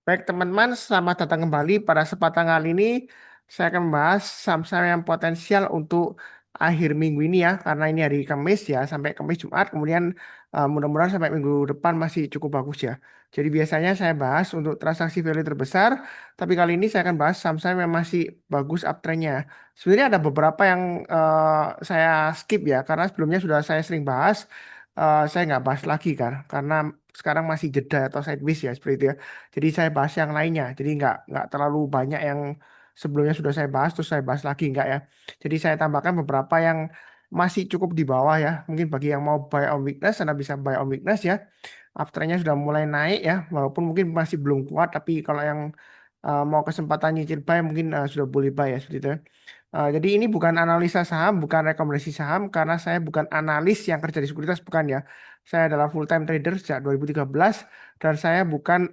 Baik teman-teman, selamat datang kembali. Pada kesempatan kali ini, saya akan membahas saham-saham yang potensial untuk akhir minggu ini ya, karena ini hari Kamis ya, sampai Kamis Jumat, kemudian mudah-mudahan sampai minggu depan masih cukup bagus ya. Jadi biasanya saya bahas untuk transaksi value terbesar, tapi kali ini saya akan bahas saham-saham yang masih bagus uptrendnya. Sebenarnya ada beberapa yang saya skip ya, karena sebelumnya sudah saya sering bahas, saya nggak bahas lagi kan, karena sekarang masih jeda atau sideways ya seperti itu ya. Jadi saya bahas yang lainnya. Jadi nggak terlalu banyak yang sebelumnya sudah saya bahas terus saya bahas lagi nggak ya. Jadi saya tambahkan beberapa yang masih cukup di bawah ya. Mungkin bagi yang mau buy on weakness, Anda bisa buy on weakness ya. Afternya sudah mulai naik ya, walaupun mungkin masih belum kuat. Tapi kalau yang mau kesempatan nyicil buy mungkin sudah boleh buy ya seperti itu ya. Jadi ini bukan analisa saham, bukan rekomendasi saham karena saya bukan analis yang kerja di sekuritas, bukan ya. Saya adalah full time trader sejak 2013 dan saya bukan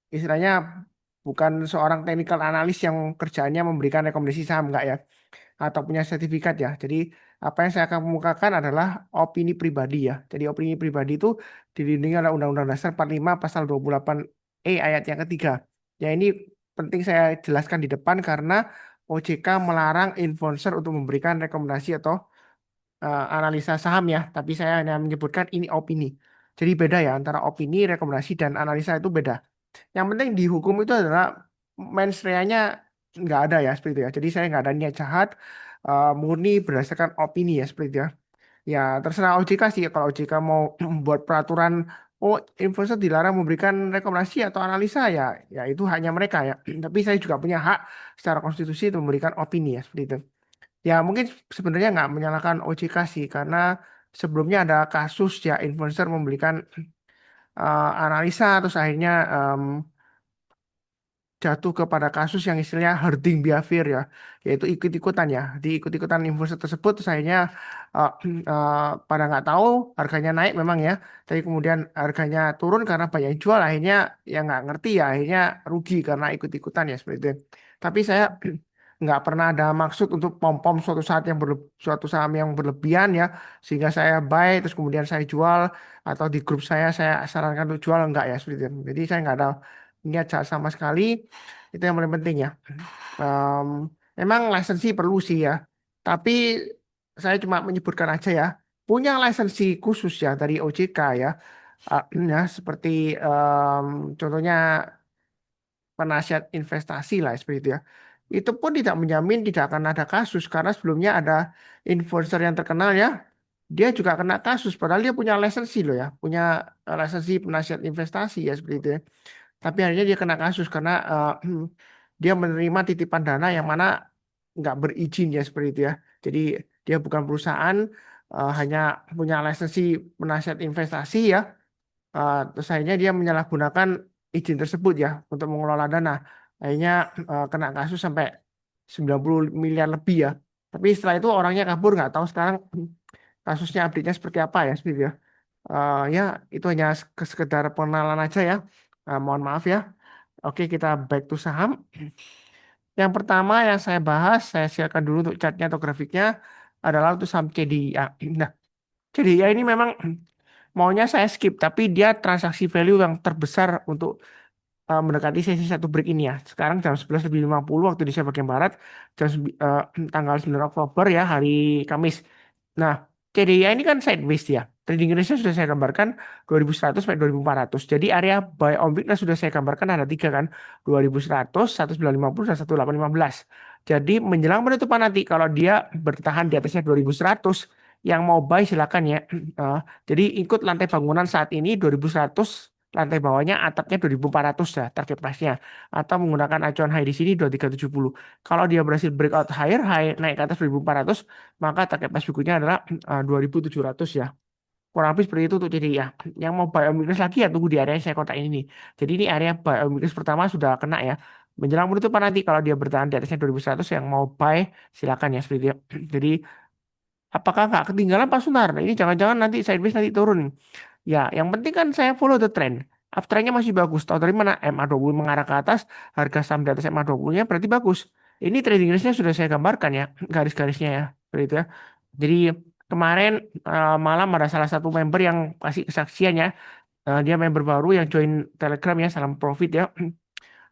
istilahnya bukan seorang technical analis yang kerjaannya memberikan rekomendasi saham enggak ya atau punya sertifikat ya. Jadi apa yang saya akan kemukakan adalah opini pribadi ya. Jadi opini pribadi itu dilindungi oleh Undang-Undang Dasar 45 Pasal 28E ayat yang ketiga. Ya ini penting saya jelaskan di depan karena OJK melarang influencer untuk memberikan rekomendasi atau analisa saham ya. Tapi saya hanya menyebutkan ini opini. Jadi beda ya antara opini, rekomendasi, dan analisa itu beda. Yang penting di hukum itu adalah mens rea-nya nggak ada ya seperti itu ya. Jadi saya nggak ada niat jahat, murni berdasarkan opini ya seperti itu ya. Ya terserah OJK sih kalau OJK mau buat peraturan, oh influencer dilarang memberikan rekomendasi atau analisa ya, ya itu hanya mereka ya. Tapi saya juga punya hak secara konstitusi untuk memberikan opini ya seperti itu. Ya mungkin sebenarnya nggak menyalahkan OJK sih karena sebelumnya ada kasus ya influencer memberikan analisa terus akhirnya jatuh kepada kasus yang istilahnya herding behavior ya, yaitu ikut-ikutan ya, diikut-ikutan influencer tersebut terus akhirnya uh, pada nggak tahu harganya naik memang ya, tapi kemudian harganya turun karena banyak yang jual akhirnya yang nggak ngerti ya akhirnya rugi karena ikut-ikutan ya seperti itu. Tapi saya nggak pernah ada maksud untuk pom-pom suatu saham yang berlebihan ya sehingga saya buy terus kemudian saya jual atau di grup saya sarankan untuk jual enggak ya seperti itu. Jadi saya nggak ada niat jahat sama sekali. Itu yang paling penting ya. Em, Memang lisensi perlu sih ya. Tapi saya cuma menyebutkan aja ya. Punya lisensi khusus ya dari OJK ya. Ya seperti contohnya penasihat investasi lah seperti itu ya. Itu pun tidak menjamin tidak akan ada kasus karena sebelumnya ada influencer yang terkenal ya. Dia juga kena kasus padahal dia punya lisensi loh ya, punya lisensi penasihat investasi ya seperti itu ya. Tapi akhirnya dia kena kasus karena dia menerima titipan dana yang mana nggak berizin ya seperti itu ya. Jadi dia bukan perusahaan, hanya punya lisensi penasihat investasi ya. Terus akhirnya dia menyalahgunakan izin tersebut ya untuk mengelola dana. Akhirnya kena kasus sampai 90 miliar lebih ya. Tapi setelah itu orangnya kabur nggak tahu sekarang kasusnya update-nya seperti apa ya seperti itu ya. Ya itu hanya sekedar pengenalan aja ya. Mohon maaf ya. Oke, kita back to saham. Yang pertama yang saya bahas, saya siapkan dulu untuk chartnya atau grafiknya adalah untuk saham CDIA. Nah, CDIA ini memang maunya saya skip, tapi dia transaksi value yang terbesar untuk mendekati sesi satu break ini ya. Sekarang jam 11.50 waktu Indonesia bagian Barat, tanggal 9 Oktober ya, hari Kamis. Nah, CDIA ini kan sideways ya. Trading range sudah saya gambarkan 2100 sampai 2400. Jadi area buy on weakness sudah saya gambarkan ada tiga kan. 2100, 1950, dan 1815. Jadi menjelang penutupan nanti kalau dia bertahan di atasnya 2100, yang mau buy silakan ya. Eh, jadi ikut lantai bangunan saat ini 2100, lantai bawahnya atapnya 2400 ya target price-nya. Atau menggunakan acuan high di sini 2370. Kalau dia berhasil breakout higher high naik ke atas 2400, maka target price berikutnya adalah 2700 ya. Kurang lebih seperti itu untuk jadi ya. Yang mau buy on weakness lagi ya tunggu di area yang saya kotak ini nih. Jadi ini area buy on weakness pertama sudah kena ya. Menjelang penutupan nanti kalau dia bertahan di atasnya 2100 yang mau buy silakan ya seperti itu ya. Jadi apakah nggak ketinggalan Pak Sunar? Nah, ini jangan-jangan nanti sideways nanti turun. Ya, yang penting kan saya follow the trend. Uptrendnya masih bagus. Tahu dari mana? MA20 mengarah ke atas, harga saham di atas MA20-nya berarti bagus. Ini trading range-nya sudah saya gambarkan ya, garis-garisnya ya. Seperti itu ya. Jadi kemarin malam ada salah satu member yang kasih kesaksian ya. Dia member baru yang join Telegram ya, salam profit ya.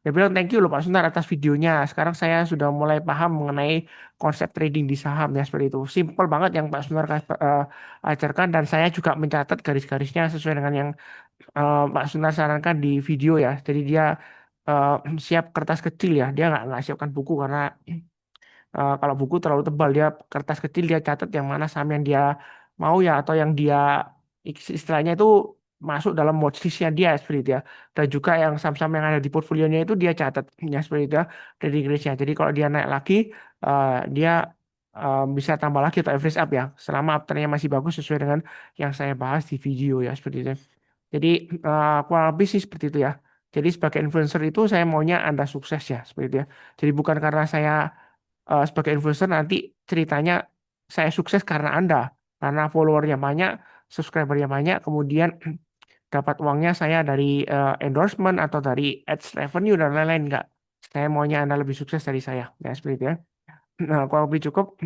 Dia bilang thank you loh Pak Sunar atas videonya. Sekarang saya sudah mulai paham mengenai konsep trading di saham ya seperti itu. Simple banget yang Pak Sunar ajarkan dan saya juga mencatat garis-garisnya sesuai dengan yang Pak Sunar sarankan di video ya. Jadi dia eh, siap kertas kecil ya. Dia nggak siapkan buku karena kalau buku terlalu tebal dia kertas kecil dia catat yang mana saham yang dia mau ya atau yang dia istilahnya itu masuk dalam watchlistnya dia seperti itu ya dan juga yang saham-saham yang ada di portfolionya itu dia catat ya seperti itu ya dari Inggrisnya jadi kalau dia naik lagi dia bisa tambah lagi atau average up ya selama uptrendnya masih bagus sesuai dengan yang saya bahas di video ya seperti itu jadi kurang lebih sih seperti itu ya jadi sebagai influencer itu saya maunya Anda sukses ya seperti itu ya jadi bukan karena saya sebagai influencer nanti ceritanya saya sukses karena Anda, karena followernya banyak, subscribernya banyak, kemudian dapat uangnya saya dari endorsement atau dari ads revenue dan lain-lain enggak. Saya maunya Anda lebih sukses dari saya. Ya, seperti itu ya. Nah, kalau lebih cukup.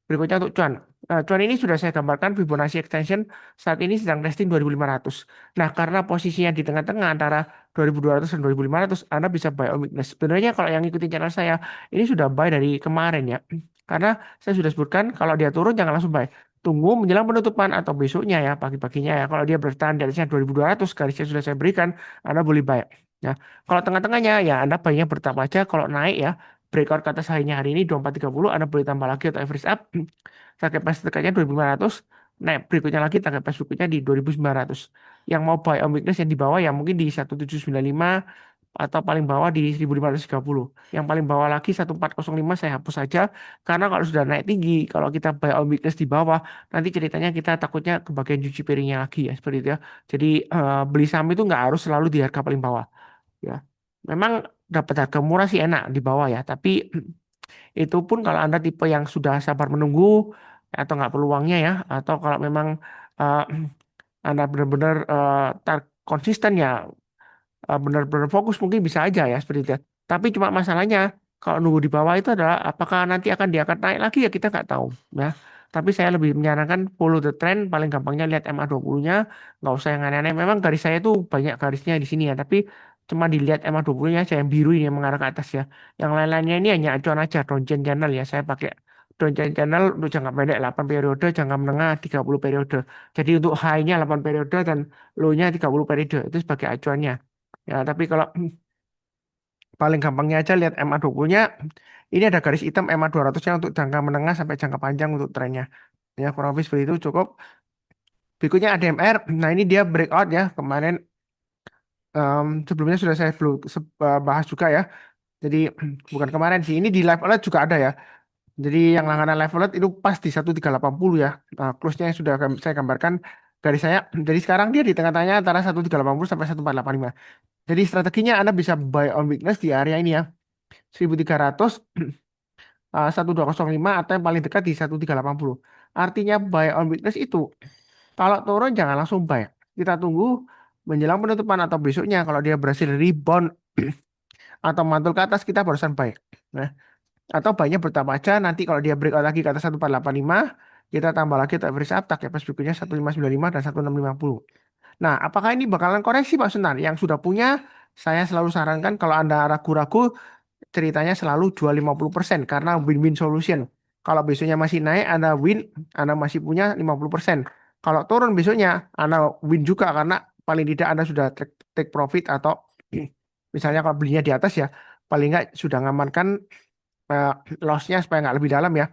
Berikutnya untuk cuan. Cuan ini sudah saya gambarkan Fibonacci extension saat ini sedang testing 2500. Nah, karena posisinya di tengah-tengah antara 2200 dan 2500, Anda bisa buy on weakness. Sebenarnya kalau yang ikutin channel saya, ini sudah buy dari kemarin ya. Karena saya sudah sebutkan kalau dia turun jangan langsung buy. Tunggu menjelang penutupan atau besoknya ya, pagi-paginya ya. Kalau dia bertahan di atasnya 2200, garisnya sudah saya berikan, Anda boleh buy. Nah, kalau tengah-tengahnya ya Anda buy-nya bertahap aja. Kalau naik ya, breakout ke atas harinya hari ini 2430 Anda boleh tambah lagi atau average up target price dekatnya 2500 naik berikutnya lagi target price berikutnya di 2900 yang mau buy on weakness yang di bawah ya mungkin di 1795 atau paling bawah di 1530 yang paling bawah lagi 1405 saya hapus saja karena kalau sudah naik tinggi kalau kita buy on weakness di bawah nanti ceritanya kita takutnya ke bagian cuci piringnya lagi ya seperti itu ya jadi beli saham itu nggak harus selalu di harga paling bawah ya memang dapat harga murah sih enak di bawah ya tapi itu pun kalau Anda tipe yang sudah sabar menunggu atau nggak perlu uangnya ya, atau kalau memang eh, Anda benar-benar konsisten ya, benar-benar fokus mungkin bisa aja ya seperti itu. Tapi cuma masalahnya kalau nunggu di bawah itu adalah apakah nanti akan diangkat naik lagi ya kita nggak tahu ya. Tapi saya lebih menyarankan follow the trend, paling gampangnya lihat MA20-nya, nggak usah yang aneh-aneh. Memang garis saya tuh banyak garisnya di sini ya, tapi cuma dilihat MA20-nya aja yang biru ini yang mengarah ke atas ya. Yang lain-lainnya ini hanya acuan aja, downtrend channel ya. Saya pakai downtrend channel untuk jangka pendek 8 periode, jangka menengah 30 periode. Jadi untuk high-nya 8 periode dan low-nya 30 periode. Itu sebagai acuannya. Ya, tapi kalau paling gampangnya aja lihat MA20-nya, ini ada garis hitam MA200-nya untuk jangka menengah sampai jangka panjang untuk trennya. Ya, kurang lebih seperti itu cukup. Berikutnya ADMR. Nah, ini dia breakout ya. Kemarin sebelumnya sudah saya belum bahas juga ya. Jadi bukan kemarin sih. Ini di live alert juga ada ya. Jadi yang langganan live alert itu pas di 1380 ya. Nah, close-nya yang sudah saya gambarkan garis saya. Jadi sekarang dia di tengah-tengahnya antara 1380 sampai 1485. Jadi strateginya Anda bisa buy on weakness di area ini ya. 1300 1205 atau yang paling dekat di 1380. Artinya buy on weakness itu kalau turun jangan langsung buy. Kita tunggu menjelang penutupan atau besoknya kalau dia berhasil rebound atau mantul ke atas kita barusan buy. Nah, atau buy-nya bertambah aja nanti kalau dia breakout lagi ke atas 1485 kita tambah lagi untuk average up target price berikutnya 1595 dan 1650. Nah, apakah ini bakalan koreksi Pak Sunan? Yang sudah punya saya selalu sarankan kalau Anda ragu-ragu ceritanya selalu jual 50% karena win-win solution. Kalau besoknya masih naik, Anda win, Anda masih punya 50%. Kalau turun besoknya, Anda win juga karena paling tidak Anda sudah take profit atau misalnya kalau belinya di atas ya, paling nggak sudah ngamankan eh, loss-nya supaya nggak lebih dalam ya.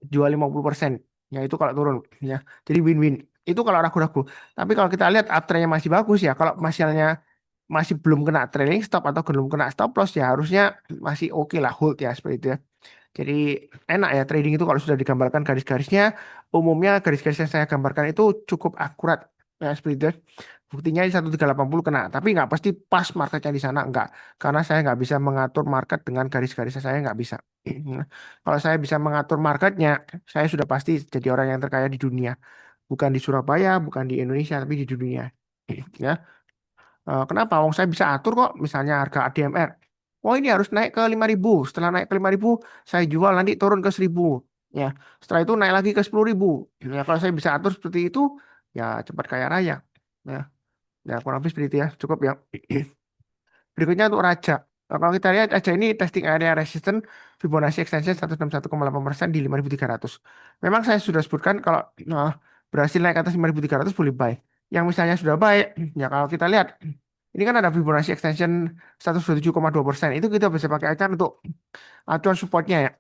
Jual 50%. Ya itu kalau turun ya. Jadi win-win. Itu kalau ragu-ragu. Tapi kalau kita lihat uptrend-nya masih bagus ya. Kalau misalnya masih belum kena trailing stop atau belum kena stop loss ya harusnya masih oke lah hold ya seperti itu ya. Jadi enak ya trading itu kalau sudah digambarkan garis-garisnya umumnya garis-garis yang saya gambarkan itu cukup akurat ya seperti itu. Ya. Buktinya di 1380 kena tapi nggak pasti pas marketnya di sana nggak karena saya nggak bisa mengatur market dengan garis-garisnya saya nggak bisa. Kalau saya bisa mengatur marketnya saya sudah pasti jadi orang yang terkaya di dunia bukan di Surabaya bukan di Indonesia tapi di dunia ya. Kenapa? Wong saya bisa atur kok, misalnya harga ADMR. Oh ini harus naik ke 5.000. Setelah naik ke 5.000, saya jual nanti turun ke 1.000. Ya, setelah itu naik lagi ke 10.000. Ya, kalau saya bisa atur seperti itu, ya cepat kaya raya. Ya, Ya, kurang lebih seperti itu ya. Cukup ya. Berikutnya untuk Raja. Kalau kita lihat Raja ini testing area resistance Fibonacci extension 161,8% di 5.300. Memang saya sudah sebutkan kalau berhasil naik ke atas 5.300 boleh buy. Yang misalnya sudah baik, ya kalau kita lihat ini kan ada Fibonacci extension 127,2%. Itu kita bisa pakai acuan untuk acuan supportnya ya.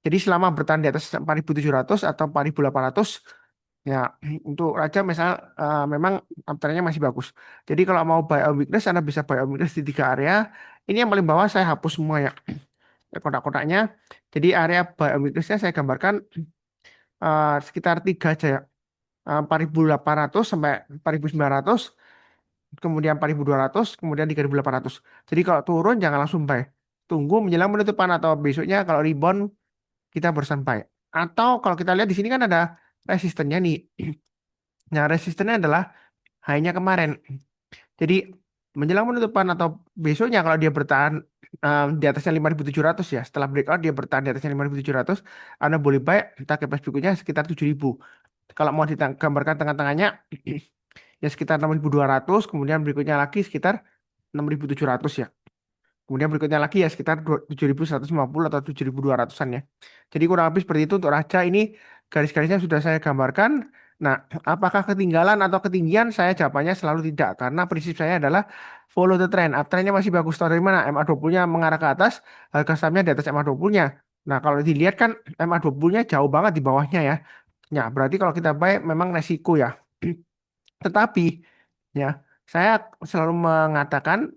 Jadi selama bertahan di atas 4.700 atau 4.800, ya, untuk Raja misal memang uptrendnya masih bagus. Jadi kalau mau buy on weakness, Anda bisa buy on weakness di tiga area. Ini yang paling bawah saya hapus semua ya, kotak-kotaknya. Jadi area buy on weaknessnya saya gambarkan sekitar tiga aja ya. 4.800 sampai 4.900, kemudian 4.200, kemudian 3.800. Jadi kalau turun jangan langsung buy. Tunggu menjelang penutupan atau besoknya kalau rebound kita barusan buy. Atau kalau kita lihat di sini kan ada resistennya nih. Nah, resistennya adalah high-nya kemarin. Jadi menjelang penutupan atau besoknya kalau dia bertahan di atasnya 5.700 ya, setelah breakout dia bertahan di atasnya 5.700, Anda boleh buy target price berikutnya sekitar 7.000. Kalau mau digambarkan tengah-tengahnya ya sekitar 6.200, kemudian berikutnya lagi sekitar 6.700 ya. Kemudian berikutnya lagi ya sekitar 7.150 atau 7.200-an ya. Jadi kurang lebih seperti itu untuk Raja ini garis-garisnya sudah saya gambarkan. Nah, apakah ketinggalan atau ketinggian? Saya jawabannya selalu tidak. Karena prinsip saya adalah follow the trend. Uptrendnya masih bagus. Tahu dari mana? MA20-nya mengarah ke atas, harga sahamnya di atas MA20-nya. Nah, kalau dilihat kan MA20-nya jauh banget di bawahnya ya. Ya, berarti kalau kita buy memang resiko ya. Tetapi ya, saya selalu mengatakan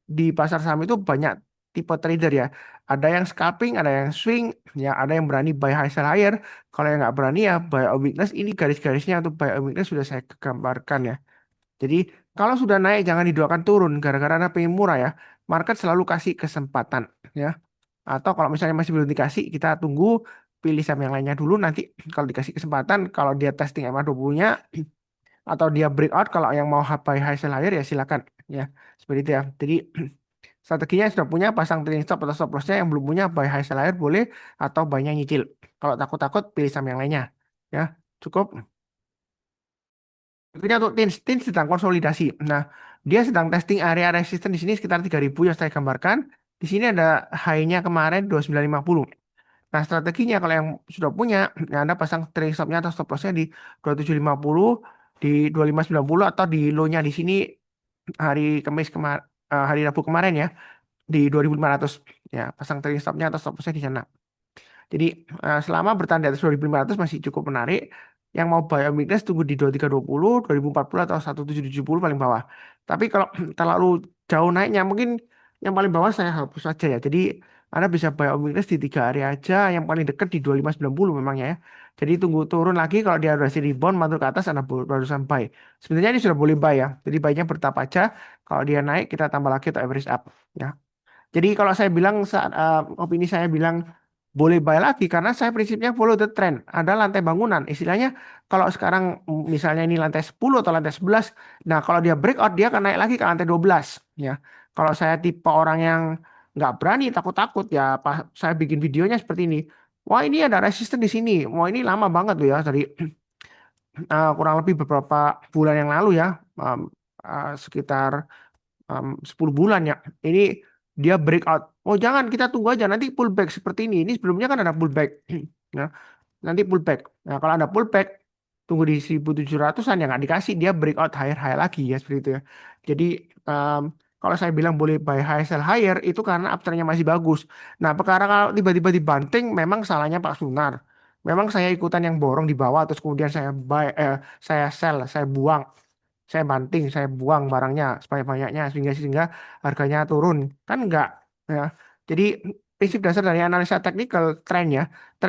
di pasar saham itu banyak tipe trader ya. Ada yang scalping, ada yang swing, ya ada yang berani buy high sell higher. Kalau yang nggak berani ya buy on weakness. Ini garis-garisnya untuk buy on weakness sudah saya gambarkan ya. Jadi kalau sudah naik jangan didoakan turun gara-gara Anda pengen murah ya. Market selalu kasih kesempatan ya. Atau kalau misalnya masih belum dikasih, kita tunggu pilih saham yang lainnya dulu. Nanti kalau dikasih kesempatan, kalau dia testing MA20-nya atau dia breakout, kalau yang mau buy high sell higher ya silakan ya. Seperti itu ya. Jadi strateginya sudah punya pasang trailing stop atau stop lossnya, yang belum punya buy high sell higher boleh atau buy-nya nyicil. Kalau takut-takut pilih saham yang lainnya. Ya, cukup. Berikutnya untuk TINS, TINS sedang konsolidasi. Nah, dia sedang testing area resistance di sini sekitar 3.000 yang saya gambarkan. Di sini ada high-nya kemarin 2950. Nah, strateginya kalau yang sudah punya, ya Anda pasang trailing stop-nya atau stop loss-nya di 2750, di 2590 atau di low-nya di sini hari hari Rabu kemarin ya di 2.500 ya, pasang trailing stop-nya atau stop loss-nya di sana. Jadi selama bertahan di atas 2.500 masih cukup menarik. Yang mau buy on weakness tunggu di 2320, 2040 atau 1770 paling bawah. Tapi kalau terlalu jauh naiknya mungkin yang paling bawah saya hapus saja ya. Jadi Anda bisa buy on weakness di tiga area aja. Yang paling dekat di 2590 memangnya ya. Jadi tunggu turun lagi kalau dia udah rebound mantul ke atas Anda barusan buy. Sebenarnya ini sudah boleh buy ya. Jadi buy-nya bertahap aja. Kalau dia naik kita tambah lagi atau average up ya. Jadi kalau saya bilang saat opini saya bilang boleh buy lagi karena saya prinsipnya follow the trend. Ada lantai bangunan. Istilahnya kalau sekarang misalnya ini lantai 10 atau lantai 11, nah kalau dia breakout dia akan naik lagi ke lantai 12 ya. Kalau saya tipe orang yang nggak berani takut-takut ya pas saya bikin videonya seperti ini. Wah, ini ada resisten di sini. Wah, ini lama banget tuh ya dari kurang lebih beberapa bulan yang lalu ya. Sekitar 10 bulan ya. Ini dia breakout. Oh jangan, kita tunggu aja nanti pullback seperti ini. Ini sebelumnya kan ada pullback. Nah, nanti pullback. Nah kalau ada pullback, tunggu di 1.700-an ya nggak dikasih. Dia breakout higher high lagi ya seperti itu ya. Jadi em, kalau saya bilang boleh buy high sell higher itu karena uptrendnya masih bagus. Nah perkara kalau tiba-tiba dibanting memang salahnya Pak Sunar. Memang saya ikutan yang borong di bawah terus kemudian saya sell, saya buang, saya banting, saya buang barangnya sebanyak-banyaknya sehingga harganya turun. Kan enggak ya. Jadi prinsip dasar dari analisa teknikal tren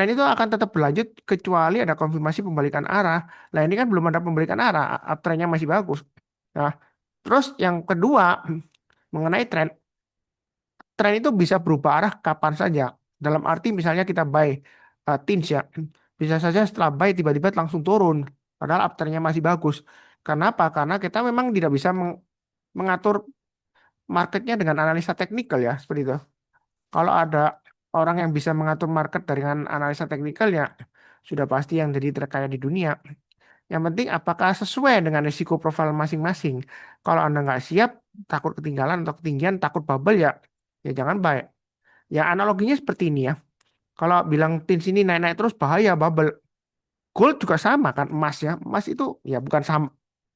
itu akan tetap berlanjut kecuali ada konfirmasi pembalikan arah. Nah, ini kan belum ada pembalikan arah, uptrendnya masih bagus. Nah, terus yang kedua mengenai tren itu bisa berubah arah kapan saja. Dalam arti misalnya kita buy tins ya, bisa saja setelah buy tiba-tiba langsung turun, padahal uptrendnya masih bagus. Kenapa? Karena kita memang tidak bisa mengatur marketnya dengan analisa teknikal ya, seperti itu. Kalau ada orang yang bisa mengatur market dengan analisa teknikal ya, sudah pasti yang jadi terkaya di dunia. Yang penting apakah sesuai dengan risiko profil masing-masing. Kalau Anda nggak siap, takut ketinggalan atau ketinggian, takut bubble ya, ya jangan buy. Ya analoginya seperti ini ya. Kalau bilang tin sini naik-naik terus bahaya bubble. Gold juga sama kan emas ya. Emas itu ya bukan sama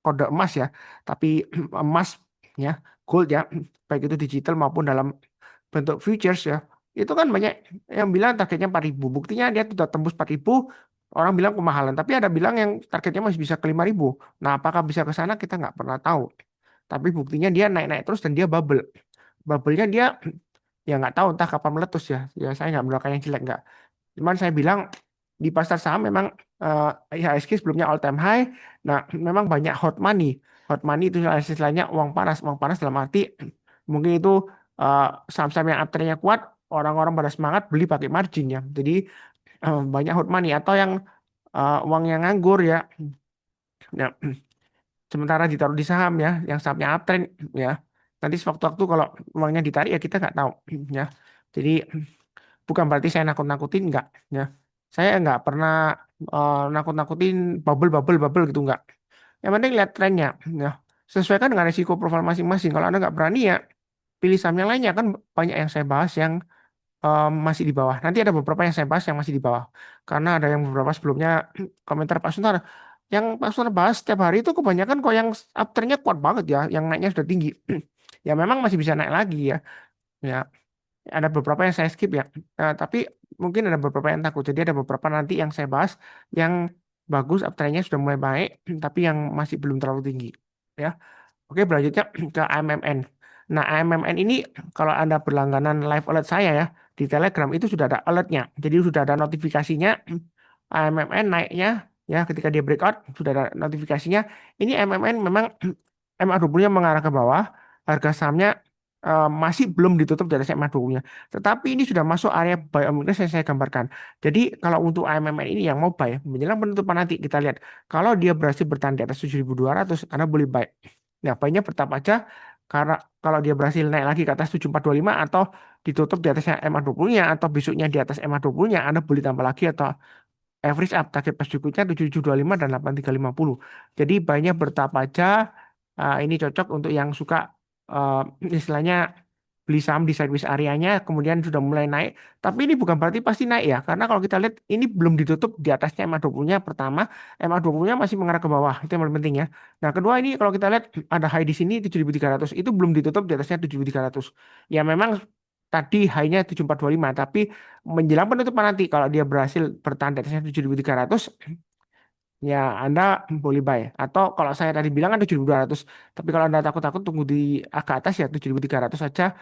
kode emas ya, tapi emas ya, gold ya, baik itu digital maupun dalam bentuk futures ya. Itu kan banyak yang bilang targetnya 4.000. Buktinya dia sudah tembus 4.000, orang bilang kemahalan. Tapi ada bilang yang targetnya masih bisa ke 5.000. Nah, apakah bisa ke sana kita nggak pernah tahu. Tapi buktinya dia naik-naik terus dan dia bubble. Bubble-nya dia ya nggak tahu entah kapan meletus ya. Ya saya nggak mendoakan yang jelek nggak. Cuman saya bilang di pasar saham memang IHSG sebelumnya all time high. Nah, memang banyak hot money. Hot money itu istilahnya uang panas. Uang panas dalam arti mungkin itu eh, saham-saham yang uptrendnya kuat, orang-orang pada semangat beli pakai margin ya. Jadi banyak hot money atau yang uang yang nganggur ya. Nah, sementara ditaruh di saham ya, yang sahamnya uptrend ya. Nanti sewaktu-waktu kalau uangnya ditarik ya kita nggak tahu ya. Jadi bukan berarti saya nakut-nakutin enggak ya. Saya enggak pernah nakut-nakutin bubble gitu enggak. Yang penting lihat trennya ya. Sesuaikan dengan risiko profil masing-masing. Kalau Anda nggak berani ya pilih saham yang lainnya kan banyak yang saya bahas yang masih di bawah. Nanti ada beberapa yang saya bahas yang masih di bawah. Karena ada yang beberapa sebelumnya komentar Pak Sunar. Yang Pak Sunar bahas setiap hari itu kebanyakan kok yang uptrendnya kuat banget ya, yang naiknya sudah tinggi. Ya memang masih bisa naik lagi ya. Ya, ada beberapa yang saya skip ya. Tapi mungkin ada beberapa yang takut. Jadi ada beberapa nanti yang saya bahas yang bagus, uptrendnya sudah mulai baik, tapi yang masih belum terlalu tinggi. Ya, oke berlanjutnya ke AMMN. Nah AMMN ini kalau Anda berlangganan live alert saya ya di Telegram itu sudah ada alertnya. Jadi sudah ada notifikasinya AMMN naiknya ya ketika dia breakout sudah ada notifikasinya. Ini AMMN memang MA20-nya mengarah ke bawah, harga sahamnya masih belum ditutup dari MA20-nya. Tetapi ini sudah masuk area buy on weakness yang saya gambarkan. Jadi kalau untuk AMMN ini yang mau buy menjelang penutupan nanti kita lihat kalau dia berhasil bertahan di atas 7.200 Anda boleh buy. Nah, buy-nya bertahap aja karena kalau dia berhasil naik lagi ke atas 7.425 atau ditutup di atasnya MA20-nya atau besoknya di atas MA20-nya Anda boleh tambah lagi atau average up target pas berikutnya 7725 dan 8350. Jadi banyak bertahap aja. Ini cocok untuk yang suka uh, istilahnya beli saham di sideways areanya kemudian sudah mulai naik. Tapi ini bukan berarti pasti naik ya. Karena kalau kita lihat ini belum ditutup di atasnya MA20-nya pertama, MA20-nya masih mengarah ke bawah. Itu yang paling penting ya. Nah, kedua ini kalau kita lihat ada high di sini 7.300 itu belum ditutup di atasnya 7.300. Ya memang tadi high-nya 7.425 tapi menjelang penutupan nanti kalau dia berhasil bertahan di atasnya 7.300 ya Anda boleh buy atau kalau saya tadi bilang kan 7.200 tapi kalau Anda takut-takut tunggu di agak atas ya 7.300 saja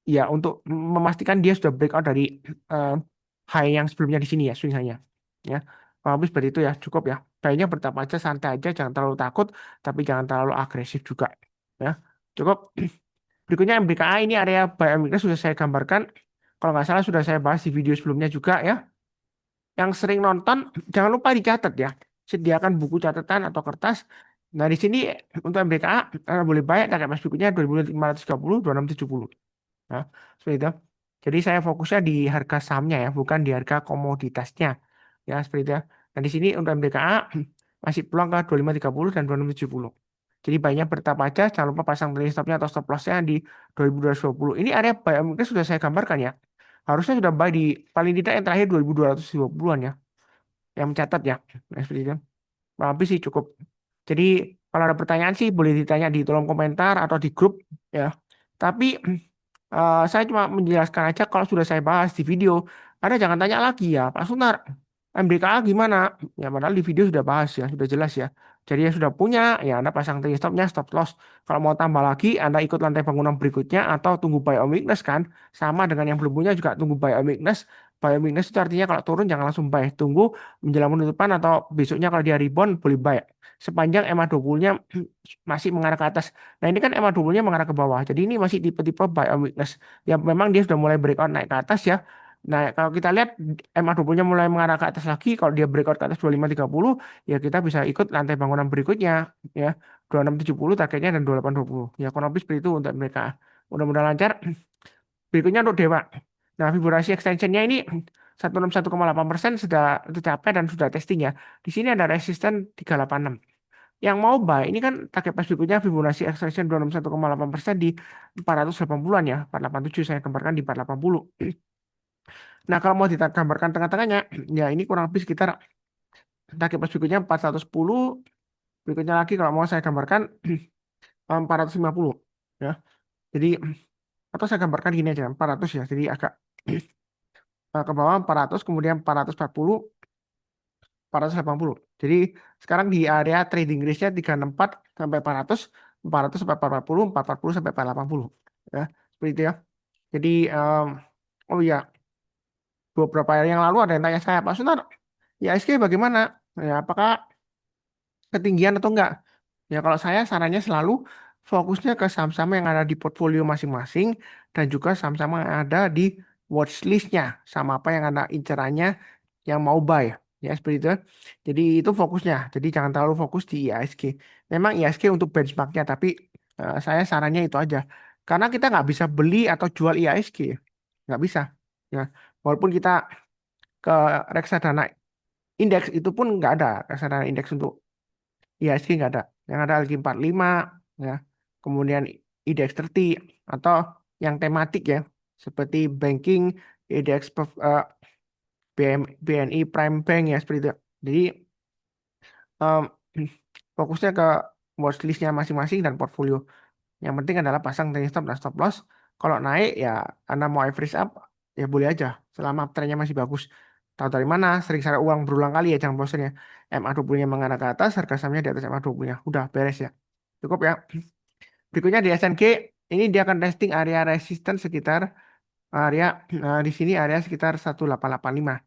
ya untuk memastikan dia sudah breakout dari eh, high yang sebelumnya di sini ya swing high-nya ya. Kalau habis seperti itu ya cukup ya, kayaknya bertahap aja santai aja jangan terlalu takut tapi jangan terlalu agresif juga ya, cukup. Berikutnya MBKA ini area buy and weakness sudah saya gambarkan. Kalau nggak salah sudah saya bahas di video sebelumnya juga ya. Yang sering nonton, jangan lupa dicatat ya. Sediakan buku catatan atau kertas. Nah, di sini untuk MBKA, boleh banyak target mas berikutnya 2530, 2670. Nah, seperti itu. Jadi saya fokusnya di harga sahamnya ya, bukan di harga komoditasnya. Ya, seperti itu ya. Nah, di sini untuk MBKA masih peluang ke 2530 dan 2670. Jadi banyak bertahap aja, jangan lupa pasang trailing stopnya atau stop lossnya di 2220. Ini area buy mungkin sudah saya gambarkan ya. Harusnya sudah buy di paling tidak yang terakhir 2220-an ya. Yang mencatat ya. Nah, seperti itu. Habis sih cukup. Jadi kalau ada pertanyaan sih boleh ditanya di kolom komentar atau di grup ya. Tapi saya cuma menjelaskan aja kalau sudah saya bahas di video. Anda jangan tanya lagi ya, Pak Sunar. MBKA gimana? Ya padahal di video sudah bahas ya, sudah jelas ya. Jadi yang sudah punya, ya Anda pasang trailing stopnya, stop loss. Kalau mau tambah lagi, Anda ikut lantai bangunan berikutnya atau tunggu buy on weakness kan. Sama dengan yang belum punya juga tunggu buy on weakness. Buy on weakness itu artinya kalau turun jangan langsung buy. Tunggu menjelang penutupan atau besoknya kalau dia rebound boleh buy. Sepanjang MA20-nya masih mengarah ke atas. Nah ini kan MA20-nya mengarah ke bawah. Jadi ini masih tipe-tipe buy on weakness. Ya memang dia sudah mulai breakout naik ke atas ya. Nah, kalau kita lihat MA20-nya mulai mengarah ke atas lagi, kalau dia breakout ke atas 2530, ya kita bisa ikut lantai bangunan berikutnya, ya. 2670 targetnya dan 2820. Ya, kurang lebih seperti itu untuk mereka. Mudah-mudahan lancar. Berikutnya untuk Dewa. Nah, Fibonacci extension-nya ini 16,8% sudah tercapai dan sudah testing ya. Di sini ada resisten 386. Yang mau buy ini kan target price berikutnya Fibonacci extension 21,8% di 480-an ya. 487 saya gambarkan di 480. Nah, kalau mau digambarkan tengah-tengahnya, ya ini kurang lebih sekitar target price berikutnya 410, berikutnya lagi kalau mau saya gambarkan 450 ya. Jadi atau saya gambarkan gini aja 400 ya. Jadi agak ke bawah 400 kemudian 440 480. Jadi sekarang di area trading range-nya 364 sampai 400, 400 sampai 440, 440 sampai 480 ya. Seperti itu ya. Jadi oh iya, beberapa hari yang lalu ada yang tanya saya, Pak Sunar, ya ISG bagaimana? Ya, apakah ketinggian atau enggak? Ya kalau saya sarannya selalu fokusnya ke saham-saham yang ada di portfolio masing-masing dan juga saham-saham yang ada di watchlist-nya sama apa yang ada incerannya yang mau buy ya seperti itu. Jadi itu fokusnya. Jadi jangan terlalu fokus di IHSG. Memang IHSG untuk benchmarknya tapi saya sarannya itu aja. Karena kita nggak bisa beli atau jual IHSG, nggak bisa. Ya walaupun kita ke reksadana indeks itu pun nggak ada reksadana indeks untuk IHSG nggak ada. Yang ada lagi 45 ya. Kemudian IDX 30 atau yang tematik ya seperti banking, IDX BNI Prime Bank ya seperti itu. Jadi em, fokusnya ke watchlist-nya masing-masing dan portfolio. Yang penting adalah pasang trailing stop dan stop loss. Kalau naik ya Anda mau average up ya boleh aja selama trennya masih bagus. Tahu dari mana? Sering saya uang berulang kali ya jangan bosan ya. MA20-nya mengarah ke atas, harga sahamnya di atas MA20-nya. Udah beres ya. Cukup ya. Berikutnya di SNG ini dia akan testing area resistance sekitar area di sini area sekitar 1885.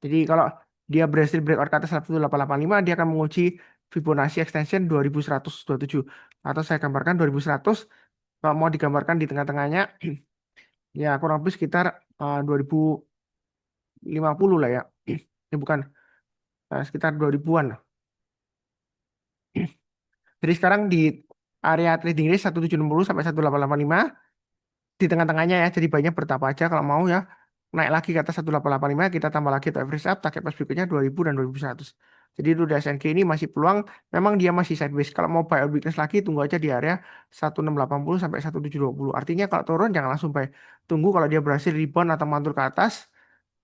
Jadi kalau dia berhasil breakout ke atas 1885, dia akan menguji Fibonacci extension 2127. Atau saya gambarkan 2100, kalau mau digambarkan di tengah-tengahnya, ya kurang lebih sekitar 2050 lah ya. Ini bukan, sekitar 2000-an lah. Jadi sekarang di area trading range 1760 sampai 1885, di tengah-tengahnya ya. Jadi banyak bertapa aja kalau mau ya. Naik lagi ke atas 1885 kita tambah lagi untuk average up target pas berikutnya 2000 dan 2100. Jadi itu udah SNK ini masih peluang, memang dia masih sideways. Kalau mau buy or weakness lagi tunggu aja di area 1680 sampai 1720. Artinya kalau turun jangan langsung buy. Tunggu kalau dia berhasil rebound atau mantul ke atas,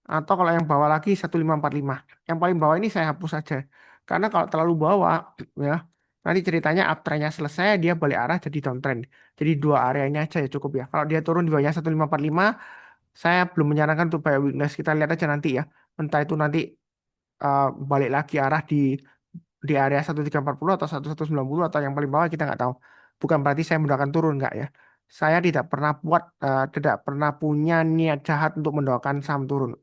atau kalau yang bawah lagi 1545. Yang paling bawah ini saya hapus saja. Karena kalau terlalu bawah ya, nanti ceritanya uptrendnya selesai dia balik arah jadi downtrend. Jadi dua areanya aja ya cukup ya. Kalau dia turun di bawahnya 1545, saya belum menyarankan untuk buy weakness. Kita lihat aja nanti ya. Entah itu nanti balik lagi arah di area 1340 atau 1190 atau yang paling bawah kita nggak tahu. Bukan berarti saya mendoakan turun nggak ya. Saya tidak pernah punya niat jahat untuk mendoakan saham turun.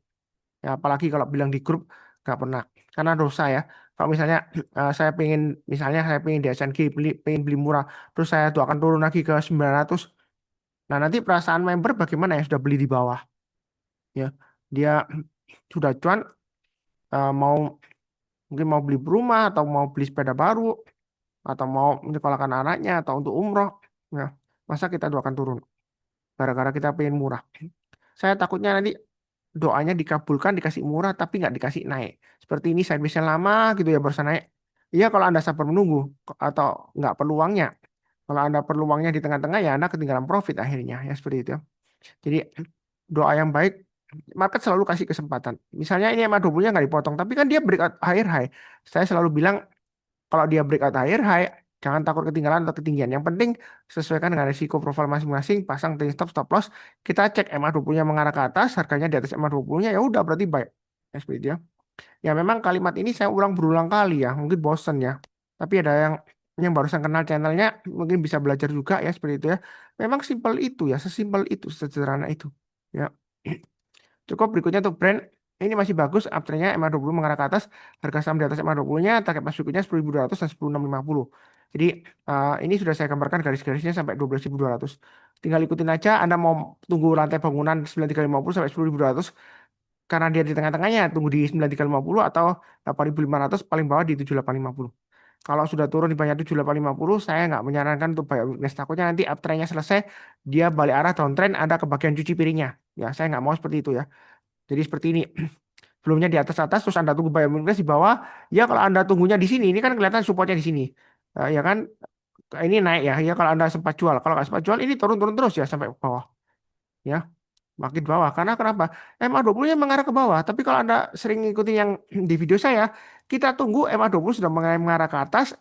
Ya, apalagi kalau bilang di grup nggak pernah. Karena dosa ya. Kalau misalnya saya pengen di SNG pengen beli murah, terus saya doakan turun lagi ke 900. Nah, nanti perasaan member bagaimana ya sudah beli di bawah ya. Dia sudah cuan mau mungkin mau beli rumah atau mau beli sepeda baru atau mau menyekolahkan anaknya atau untuk umroh ya. Masa kita doakan turun gara-gara kita pengen murah. Saya takutnya nanti doanya dikabulkan dikasih murah tapi nggak dikasih naik. Seperti ini saya bisa lama gitu ya barusan naik. Iya kalau Anda sabar menunggu atau nggak perlu uangnya. Kalau Anda perlu uangnya di tengah-tengah ya Anda ketinggalan profit akhirnya ya seperti itu. Jadi doa yang baik market selalu kasih kesempatan. Misalnya ini MA20-nya nggak dipotong tapi kan dia breakout higher high. Saya selalu bilang kalau dia breakout higher high jangan takut ketinggalan atau ketinggian. Yang penting sesuaikan dengan risiko profil masing-masing, pasang trailing stop stop loss. Kita cek MA20-nya mengarah ke atas, harganya di atas MA20-nya ya udah berarti buy. Ya, seperti itu ya. Ya memang kalimat ini saya ulang berulang kali ya, mungkin bosen ya. Tapi ada yang barusan kenal channelnya mungkin bisa belajar juga ya seperti itu ya. Memang simpel itu ya, sesimpel itu, sesederhana itu. Ya. Cukup berikutnya untuk brand ini masih bagus, uptrendnya MA20 mengarah ke atas, harga saham di atas MA20-nya, target pas berikutnya 10.200 dan 10.650. Jadi ini sudah saya gambarkan garis-garisnya sampai 12.200. Tinggal ikutin aja, Anda mau tunggu rantai bangunan 9.350 sampai 10.200, karena dia di tengah-tengahnya, tunggu di 9.350 atau 8.500 paling bawah di 7.850. Kalau sudah turun di banyak 7.850, saya nggak menyarankan untuk buy weakness. Takutnya nanti uptrendnya selesai, dia balik arah downtrend, ada kebagian cuci piringnya. Ya, saya nggak mau seperti itu ya. Jadi seperti ini. Sebelumnya di atas terus Anda tunggu buy weakness di bawah. Ya kalau Anda tunggunya di sini ini kan kelihatan supportnya di sini. Ya kan ini naik ya. Ya kalau Anda sempat jual. Kalau nggak sempat jual ini turun-turun terus ya sampai ke bawah. Ya, makin bawah. Karena kenapa? MA20-nya mengarah ke bawah. Tapi kalau Anda sering ngikutin yang di video saya, kita tunggu MA20 sudah mengarah ke atas,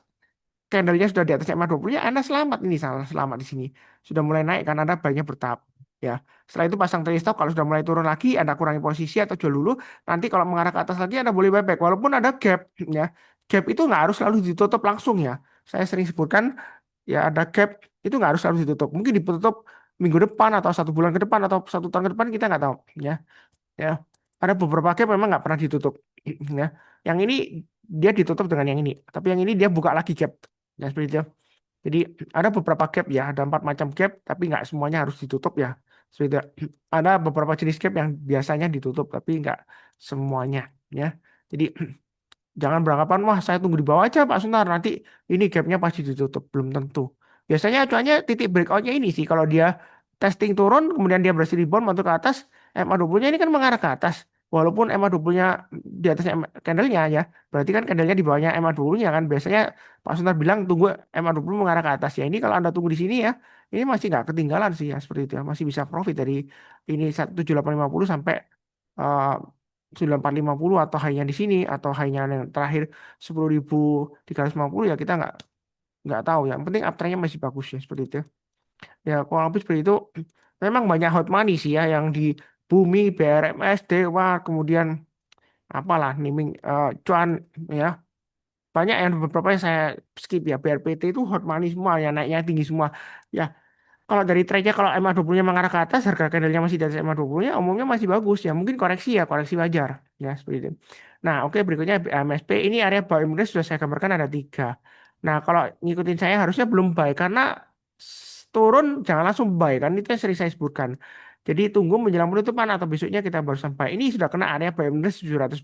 candlenya sudah di atas MA20-nya, Anda selamat ini salah selamat di sini. Sudah mulai naik karena Anda banyak bertahap. Ya, setelah itu pasang trailing stop kalau sudah mulai turun lagi, Anda kurangi posisi atau jual dulu. Nanti kalau mengarah ke atas lagi Anda boleh buyback walaupun ada gap ya. Gap itu nggak harus selalu ditutup langsung ya. Saya sering sebutkan ya ada gap itu nggak harus selalu ditutup. Mungkin ditutup minggu depan atau 1 bulan ke depan atau 1 tahun ke depan kita nggak tahu ya. Ya, ada beberapa gap memang nggak pernah ditutup ya. Yang ini dia ditutup dengan yang ini, tapi yang ini dia buka lagi gap. Ya, seperti itu. Jadi ada beberapa gap ya, ada 4 macam gap, tapi nggak semuanya harus ditutup ya. Seperti itu. Ada beberapa jenis gap yang biasanya ditutup, tapi nggak semuanya ya. Jadi jangan beranggapan, wah saya tunggu di bawah aja Pak Sunar, nanti ini gapnya pasti ditutup. Belum tentu. Biasanya acuannya titik breakoutnya ini sih, kalau dia testing turun, kemudian dia berhasil rebound masuk ke atas, MA20-nya ini kan mengarah ke atas. Walaupun MA20-nya di atas candlenya ya, berarti kan candlenya di bawahnya MA20-nya kan. Biasanya Pak Sunar bilang tunggu MA20 mengarah ke atas. Ya ini kalau Anda tunggu di sini ya, ini masih nggak ketinggalan sih ya, seperti itu ya. Masih bisa profit dari ini 17850 sampai eh, 9450 atau high-nya di sini atau high-nya yang terakhir 10.350 ya kita nggak tahu. Yang penting uptrend-nya masih bagus ya seperti itu. Ya kurang lebih seperti itu. Memang banyak hot money sih ya yang di Bumi, BRMS, Dewa, kemudian apalah naming cuan ya. Banyak yang beberapa yang saya skip ya. BRPT itu hot money semua ya, naiknya tinggi semua. Ya, kalau dari trade-nya kalau MA20-nya mengarah ke atas, harga candle-nya masih di atas MA20-nya, umumnya masih bagus ya. Mungkin koreksi ya, koreksi wajar. Ya, seperti itu. Nah, oke berikutnya MSP. Ini area buy imminent sudah saya gambarkan ada 3. Nah, kalau ngikutin saya harusnya belum buy karena turun jangan langsung buy kan itu yang sering saya sebutkan. Jadi tunggu menjelang penutupan atau besoknya kita baru sampai. Ini sudah kena area buy imminent 710.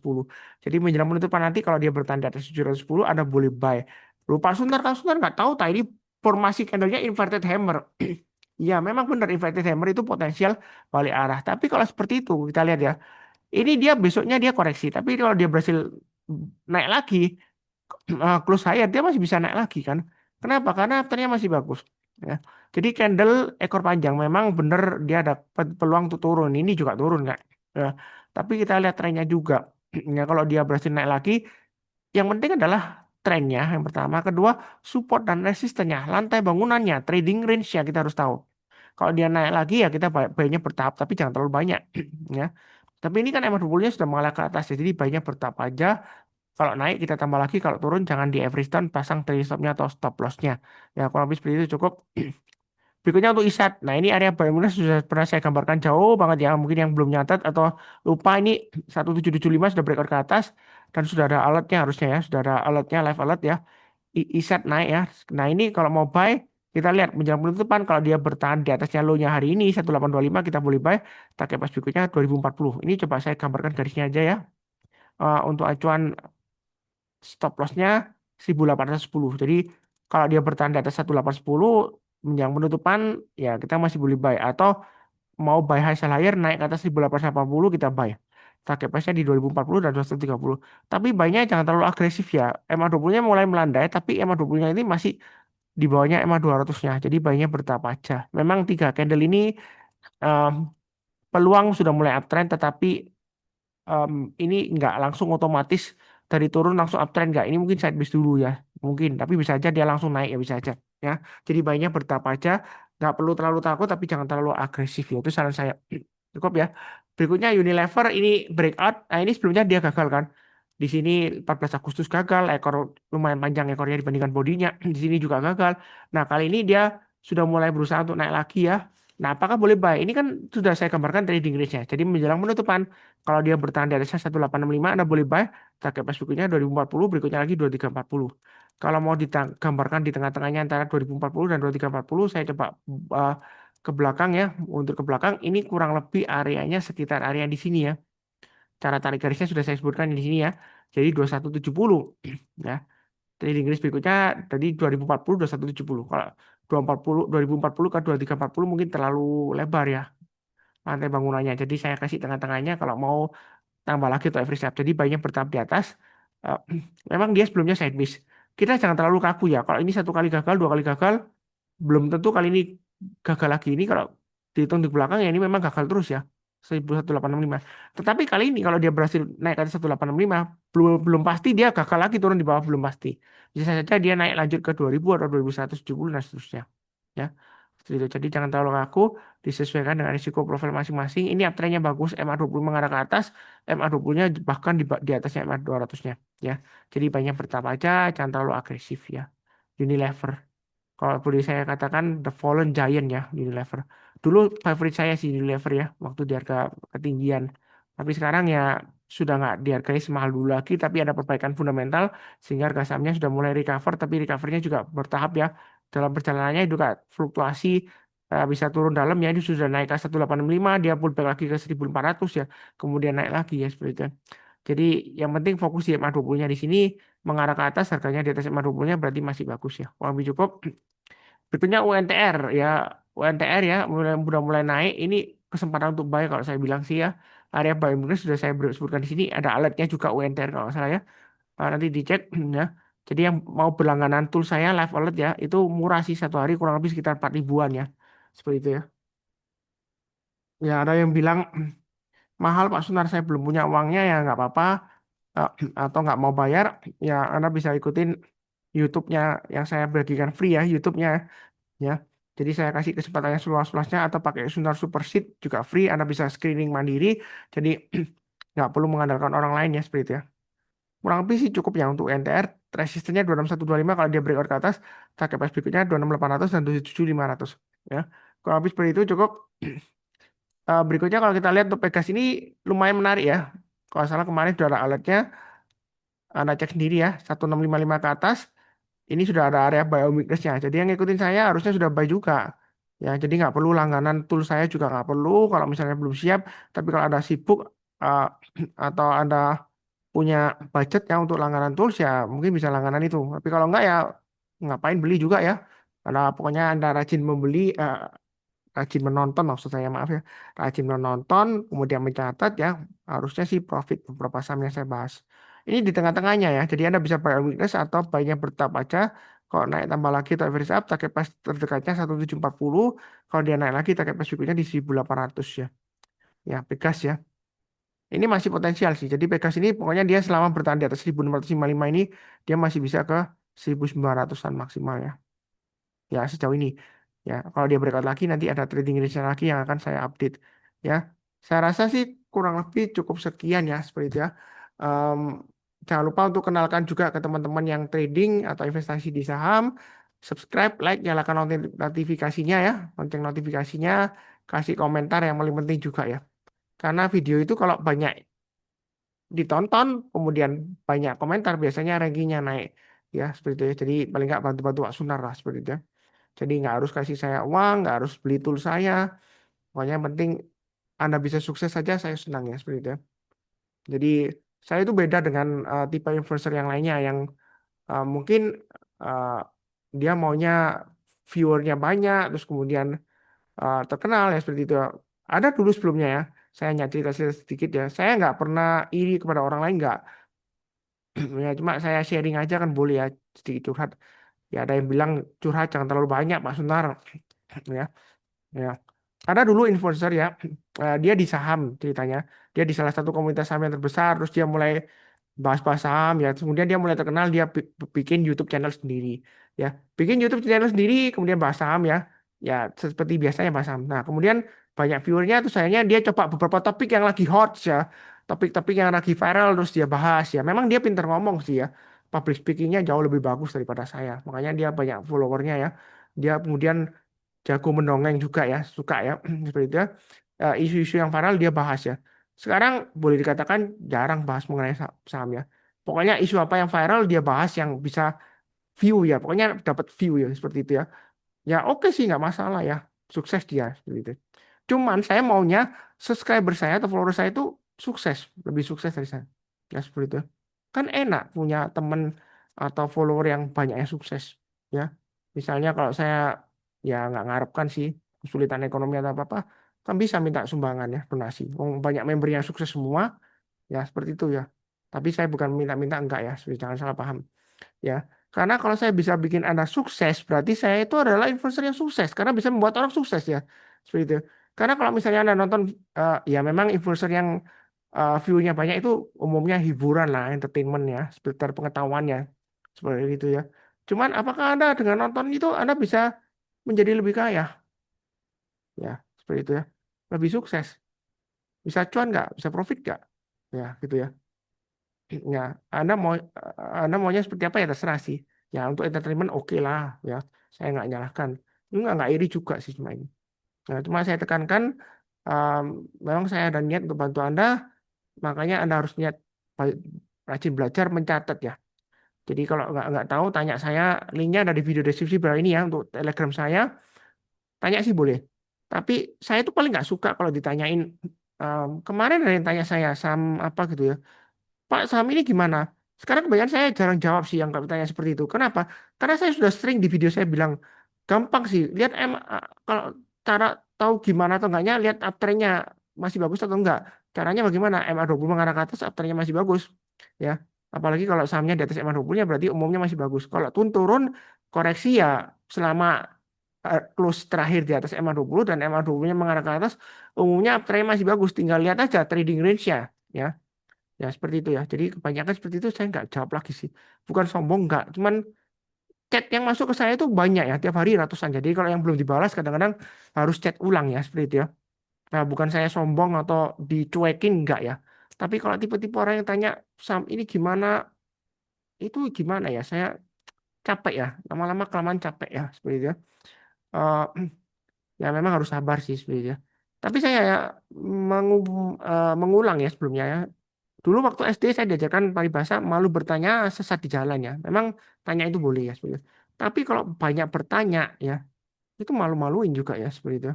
Jadi menjelang penutupan nanti kalau dia bertahan di atas 710 Anda boleh buy. Lupa Suntar, kalau Suntar nggak tahu tak ini formasi candlenya inverted hammer. Ya, memang benar inverted hammer itu potensial balik arah. Tapi kalau seperti itu, kita lihat ya. Ini dia besoknya dia koreksi. Tapi kalau dia berhasil naik lagi, close higher, dia masih bisa naik lagi kan. Kenapa? Karena afternya masih bagus. Ya. Jadi candle ekor panjang memang benar dia ada peluang untuk turun. Ini juga turun kan. Ya. Tapi kita lihat trennya juga. Ya, kalau dia berhasil naik lagi, yang penting adalah trennya yang pertama. Kedua, support dan resistennya, lantai bangunannya, trading range-nya kita harus tahu. Kalau dia naik lagi ya kita bayarnya bertahap tapi jangan terlalu banyak ya. Tapi ini kan MA20-nya sudah mengalah ke atas ya, jadi bayarnya bertahap aja. Kalau naik kita tambah lagi, kalau turun jangan di average down pasang trailing stop-nya atau stop loss-nya. Ya kurang lebih seperti itu cukup. Berikutnya untuk ISAT. Nah ini area buy minus sudah pernah saya gambarkan jauh banget ya. Mungkin yang belum nyatat atau lupa ini 1775 sudah breakout ke atas dan sudah ada alertnya harusnya ya. Sudah ada alertnya live alert ya. ISAT naik ya. Nah ini kalau mau buy kita lihat menjelang penutupan kalau dia bertahan di atasnya low-nya hari ini 1825 kita boleh buy. Target pas berikutnya 2040. Ini coba saya gambarkan garisnya aja ya. Untuk acuan stop loss-nya 1810. Jadi kalau dia bertahan di atas 1810 menjelang penutupan ya kita masih boleh buy atau mau buy high sell higher naik ke atas 1880 kita buy. Target price-nya di 2040 dan 2130. Tapi buy-nya jangan terlalu agresif ya. MA20-nya mulai melandai tapi MA20-nya ini masih di bawahnya MA200-nya. Jadi buy-nya bertahap aja. Memang 3 candle ini em, peluang sudah mulai uptrend tetapi em, ini nggak langsung otomatis dari turun langsung uptrend nggak. Ini mungkin sideways dulu ya. Mungkin, tapi bisa aja dia langsung naik ya bisa aja. Ya, jadi baiknya bertahap aja. Nggak perlu terlalu takut, tapi jangan terlalu agresif ya. Itu saran saya. Cukup ya. Berikutnya Unilever ini breakout. Nah ini sebelumnya dia gagal kan. Di sini 14 Agustus gagal, ekor lumayan panjang ekornya dibandingkan bodinya. Di sini juga gagal. Nah kali ini dia sudah mulai berusaha untuk naik lagi ya. Nah apakah boleh buy? Ini kan sudah saya gambarkan trading range-nya. Jadi menjelang penutupan kalau dia bertahan di atasnya 1865, Anda boleh buy. Target price berikutnya 2040, berikutnya lagi 2340. Kalau mau digambarkan di tengah-tengahnya antara 2040 dan 2340, saya coba uh, ke belakang ya. Untuk ke belakang, ini kurang lebih areanya sekitar area di sini ya. Cara tarik garisnya sudah saya sebutkan di sini ya. Jadi 2170 ya. Trading range berikutnya tadi 2040, 2170. Kalau 2040, 2040 ke 2340 mungkin terlalu lebar ya. lantai bangunannya. Jadi saya kasih tengah-tengahnya kalau mau tambah lagi untuk every step. Jadi bayinya bertahap di atas. Eh, memang dia sebelumnya sideways. Kita jangan terlalu kaku ya. Kalau ini satu kali gagal, dua kali gagal, belum tentu kali ini gagal lagi. Ini kalau dihitung di belakang ya ini memang gagal terus ya. 1185. Tetapi kali ini kalau dia berhasil naik ke atas 1865, belum belum pasti dia gagal lagi turun di bawah, belum pasti. Bisa saja dia naik lanjut ke 2000 atau 2170 dan seterusnya. Ya. Seperti itu. Jadi jangan terlalu kaku, disesuaikan dengan risiko profil masing-masing. Ini uptrendnya bagus, MA20 mengarah ke atas, MA20-nya bahkan di atasnya MA200-nya. Ya. Jadi banyak bertahap aja, jangan terlalu agresif ya. Unilever. Kalau boleh saya katakan The Fallen Giant ya Unilever. Dulu favorit saya sih Unilever ya waktu di harga ketinggian. Tapi sekarang ya sudah nggak dihargai semahal dulu lagi. Tapi ada perbaikan fundamental sehingga harga sahamnya sudah mulai recover. Tapi recovernya juga bertahap ya. Dalam perjalanannya juga fluktuasi bisa turun dalam ya. Ini sudah naik ke 185, dia pullback lagi ke 1400 ya. Kemudian naik lagi ya seperti itu. Jadi yang penting fokus di MA20-nya di sini mengarah ke atas, harganya di atas MA20-nya berarti masih bagus ya. Kurang lebih cukup. Berikutnya UNTR ya. UNTR ya udah mulai naik. Ini kesempatan untuk buy kalau saya bilang sih ya. Area buy mungkin sudah saya sebutkan di sini. Ada alertnya juga UNTR kalau nggak salah ya. Nanti dicek ya. Jadi yang mau berlangganan tool saya live alert ya, itu murah sih satu hari kurang lebih sekitar 4 ribuan ya. Seperti itu ya. Ya ada yang bilang mahal Pak Sunar, saya belum punya uangnya ya nggak apa-apa. Eh, atau nggak mau bayar ya Anda bisa ikutin YouTube-nya yang saya bagikan free ya YouTube-nya ya. Jadi saya kasih kesempatannya seluas-luasnya atau pakai Sunar Super Seed juga free. Anda bisa screening mandiri. Jadi nggak perlu mengandalkan orang lain ya seperti itu ya. Kurang lebih sih cukup ya untuk NTR. Resistennya 26125 kalau dia breakout ke atas. Target price berikutnya 26800 dan 27500 ya. Kurang lebih seperti itu cukup. Berikutnya kalau kita lihat untuk Pegas ini lumayan menarik ya. Kalau salah kemarin sudah ada alertnya. Anda cek sendiri ya. 1655 ke atas. Ini sudah ada area buy weakness-nya. Jadi yang ngikutin saya harusnya sudah buy juga. Ya, jadi nggak perlu langganan tool saya juga nggak perlu kalau misalnya belum siap. Tapi kalau ada sibuk uh, atau Anda punya budget ya untuk langganan tools ya mungkin bisa langganan itu. Tapi kalau nggak ya ngapain beli juga ya. Karena pokoknya Anda rajin membeli, rajin menonton maksud saya maaf ya. Rajin menonton, kemudian mencatat ya harusnya sih profit beberapa saham yang saya bahas. Ini di tengah-tengahnya ya. Jadi Anda bisa buy on weakness atau buy-nya bertahap aja. Kalau naik tambah lagi atau average up, target price terdekatnya 1740. Kalau dia naik lagi, target price berikutnya di 1800 ya. Ya, Pegas ya. Ini masih potensial sih. Jadi Pegas ini pokoknya dia selama bertahan di atas 1655 ini, dia masih bisa ke 1900-an maksimal ya. Ya, sejauh ini. Ya, kalau dia breakout lagi nanti ada trading range lagi yang akan saya update. Ya, saya rasa sih kurang lebih cukup sekian ya seperti itu ya. Em, jangan lupa untuk kenalkan juga ke teman-teman yang trading atau investasi di saham. Subscribe, like, nyalakan notifikasinya ya, lonceng notifikasinya, kasih komentar yang paling penting juga ya. Karena video itu kalau banyak ditonton, kemudian banyak komentar, biasanya rankingnya naik. Ya, seperti itu ya. Jadi paling nggak bantu-bantu Wak Sunar lah seperti itu ya. Jadi nggak harus kasih saya uang, nggak harus beli tool saya. Pokoknya yang penting Anda bisa sukses saja, saya senang ya seperti itu ya. Jadi saya itu beda dengan tipe influencer yang lainnya yang mungkin uh, dia maunya viewernya banyak, terus kemudian terkenal ya seperti itu. Ada dulu sebelumnya ya, saya hanya cerita-cerita sedikit ya. Saya nggak pernah iri kepada orang lain, nggak. Ya cuma saya sharing aja kan boleh ya sedikit curhat. Ya ada yang bilang curhat jangan terlalu banyak Pak Sunar. Ya. Ya, ada dulu influencer ya, dia di saham ceritanya, dia di salah satu komunitas saham yang terbesar, terus dia mulai bahas-bahas saham ya, terus kemudian dia mulai terkenal, dia bikin YouTube channel sendiri, ya, bikin YouTube channel sendiri, kemudian bahas saham ya, ya seperti biasanya bahas saham. Nah, kemudian banyak viewernya, terus sayangnya dia coba beberapa topik yang lagi hot ya, topik-topik yang lagi viral, terus dia bahas ya. Memang dia pinter ngomong sih ya, public speakingnya jauh lebih bagus daripada saya, makanya dia banyak followernya ya. Dia kemudian jago mendongeng juga ya, suka ya seperti itu ya. Isu-isu yang viral dia bahas ya. Sekarang boleh dikatakan jarang bahas mengenai saham ya. Pokoknya isu apa yang viral dia bahas yang bisa view ya. Pokoknya dapat view ya seperti itu ya. Ya oke sih nggak masalah ya. Sukses dia seperti itu. Cuman saya maunya subscriber saya atau follower saya itu sukses, lebih sukses dari saya. Ya seperti itu. Kan enak punya teman atau follower yang banyak yang sukses ya. Misalnya kalau saya ya nggak ngarepkan sih kesulitan ekonomi atau apa-apa, kan bisa minta sumbangan ya, donasi. Banyak member yang sukses semua, ya seperti itu ya. Tapi saya bukan minta-minta enggak ya, jangan salah paham ya. Karena kalau saya bisa bikin Anda sukses, berarti saya itu adalah influencer yang sukses karena bisa membuat orang sukses ya. Seperti itu. Karena kalau misalnya Anda nonton ya memang influencer yang view-nya banyak itu umumnya hiburan lah, entertainment ya, seputar pengetahuannya. Seperti itu ya. Cuman apakah Anda dengan nonton itu Anda bisa menjadi lebih kaya? Ya, seperti itu ya. Lebih sukses. Bisa cuan nggak? Bisa profit nggak? Ya, gitu ya. Ya, Anda maunya seperti apa ya terserah sih. Ya untuk entertainment oke lah ya. Saya nggak nyalahkan. Nggak iri juga sih cuma ini. Nah, cuma saya tekankan um, memang saya ada niat untuk bantu Anda, makanya Anda harus niat ba- rajin belajar mencatat ya. Jadi kalau nggak tahu tanya saya, linknya ada di video deskripsi bawah ini ya untuk Telegram saya. Tanya sih boleh. Tapi saya tuh paling nggak suka kalau ditanyain kemarin ada yang tanya saya saham apa gitu ya. Pak, saham ini gimana? Sekarang kebanyakan saya jarang jawab sih yang kalau ditanya seperti itu. Kenapa? Karena saya sudah sering di video saya bilang, gampang sih. Lihat kalau cara tahu gimana atau enggaknya, lihat uptrendnya masih bagus atau enggak. Caranya bagaimana? MA20 mengarah ke atas, uptrendnya masih bagus. Ya, apalagi kalau sahamnya di atas MA20-nya berarti umumnya masih bagus. Kalau turun, koreksi ya selama close terakhir di atas MA20 dan MA20-nya mengarah ke atas, umumnya uptrendnya masih bagus. Tinggal lihat aja trading range-nya. Ya, ya seperti itu ya. Jadi kebanyakan seperti itu saya nggak jawab lagi sih. Bukan sombong nggak. Cuman chat yang masuk ke saya itu banyak ya. Tiap hari ratusan. Jadi kalau yang belum dibalas kadang-kadang harus chat ulang ya. Seperti itu ya. Nah bukan saya sombong atau dicuekin nggak ya. Tapi kalau tipe-tipe orang yang tanya Sam ini gimana, itu gimana ya. Saya capek ya. Lama-lama kelamaan capek ya. Seperti itu ya. Eh, ya memang harus sabar sih seperti itu ya. Tapi saya ya, mengulang ya sebelumnya ya. Dulu waktu SD saya diajarkan paribasa malu bertanya sesat di jalan ya. Memang tanya itu boleh ya seperti itu. Tapi kalau banyak bertanya ya itu malu-maluin juga ya seperti itu.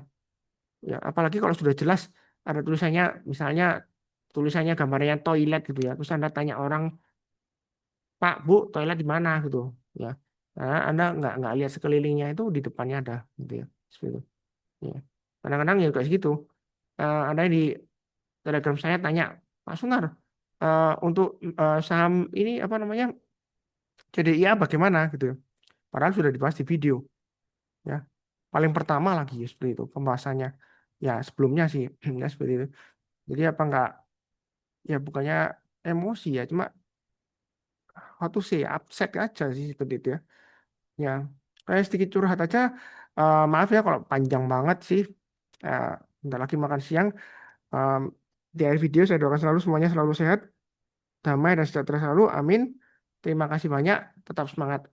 Ya apalagi kalau sudah jelas ada tulisannya misalnya tulisannya gambarnya toilet gitu ya. Terus Anda tanya orang, Pak, Bu, toilet di mana gitu ya. Nah, Anda nggak lihat sekelilingnya itu di depannya ada gitu ya. Seperti itu. Ya. Kadang-kadang ya kayak gitu. Ada di Telegram saya tanya, Pak Sunar, untuk saham ini apa namanya jadi iya bagaimana gitu ya. Padahal sudah dibahas di video ya. Paling pertama lagi ya seperti itu pembahasannya. Ya sebelumnya sih ya seperti itu. Jadi apa enggak ya bukannya emosi ya cuma how to say upset aja sih seperti itu ya. Ya kayak sedikit curhat aja. Maaf ya kalau panjang banget sih. Eh, Bentar lagi makan siang. Em, di akhir video saya doakan selalu semuanya selalu sehat, damai dan sejahtera selalu. Amin. Terima kasih banyak. Tetap semangat.